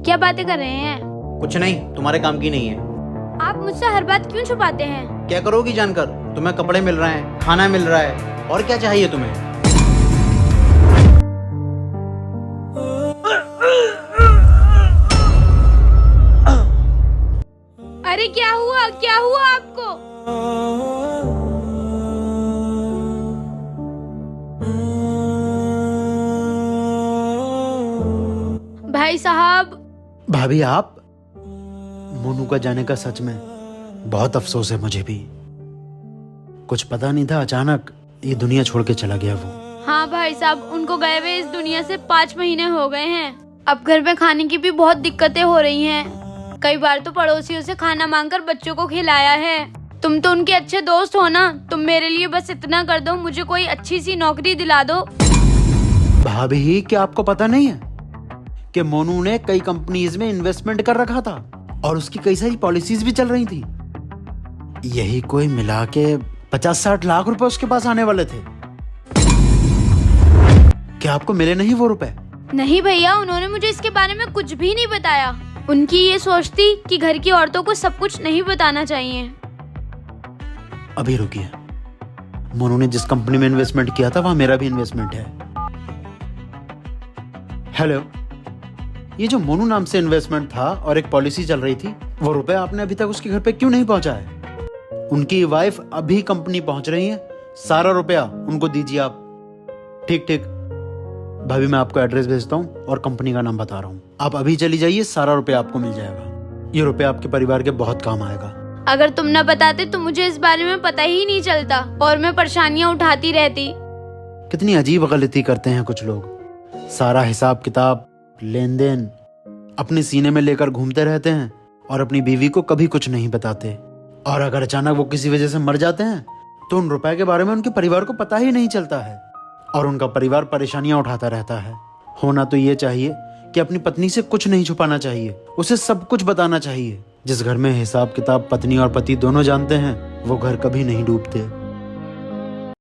क्या बातें कर रहे हैं? कुछ नहीं, तुम्हारे काम की नहीं है। आप मुझसे हर बात क्यों छुपाते हैं? क्या करोगी जानकर? तुम्हें कपड़े मिल रहे हैं, खाना मिल रहा है, और क्या चाहिए तुम्हें? अरे क्या हुआ आपको? भाई साहब। भाभी आप? मोनू का जाने का सच में बहुत अफसोस है मुझे भी। कुछ पता नहीं था, अचानक ये दुनिया छोड़ के चला गया वो। हाँ भाई साहब, उनको गए हुए इस दुनिया से 5 महीने हो गए हैं। अब घर में खाने की भी बहुत दिक्कतें हो रही हैं। कई बार तो पड़ोसियों से खाना मांगकर बच्चों को खिलाया है। तुम तो उनके अच्छे दोस्त हो ना, तुम मेरे लिए बस इतना कर दो, मुझे कोई अच्छी सी नौकरी दिला दो। भाभी क्या आपको पता नहीं है कि मोनू ने कई कंपनीज में इन्वेस्टमेंट कर रखा था और उसकी कई सारी पॉलिसीज भी चल रही थी। यही कोई मिला के 50-60 लाख रुपए उसके पास आने वाले थे। क्या आपको मिले नहीं वो रुपए? नहीं भैया, उन्होंने मुझे इसके बारे में कुछ भी नहीं बताया। उनकी ये सोच थी कि घर की औरतों को सब कुछ नहीं बताना चाहिए। अभी रुकिए, मोनू ने जिस कंपनी में इन्वेस्टमेंट किया था वहां मेरा भी इन्वेस्टमेंट है। हेलो, ये जो मोनू नाम से इन्वेस्टमेंट था और एक पॉलिसी चल रही थी, वो रुपए आपने अभी तक उसके घर पे क्यों नहीं पहुंचाया? उनकी वाइफ अभी कंपनी पहुंच रही है, सारा रुपया उनको दीजिए आप। ठीक ठीक भाभी, मैं आपको एड्रेस भेजता हूँ और कंपनी का नाम बता रहा हूँ। आप अभी चली जाइए, सारा रुपया आपको मिल जाएगा। ये रुपया आपके परिवार के बहुत काम आएगा। अगर तुम न बताते तो मुझे इस बारे में पता ही नहीं चलता और मैं परेशानियां उठाती रहती। कितनी अजीब गलती करते हैं कुछ लोग। सारा हिसाब किताब, लेन देन अपने सीने में लेकर घूमते रहते हैं और अपनी बीवी को कभी कुछ नहीं बताते। और अगर अचानक वो किसी वजह से मर जाते हैं तो उन रुपए के बारे में उनके परिवार को पता ही नहीं चलता है और उनका परिवार परेशानियां उठाता रहता है। होना तो ये चाहिए कि अपनी पत्नी से कुछ नहीं छुपाना चाहिए, उसे सब कुछ बताना चाहिए। जिस घर में हिसाब किताब पत्नी और पति दोनों जानते हैं, वो घर कभी नहीं डूबते।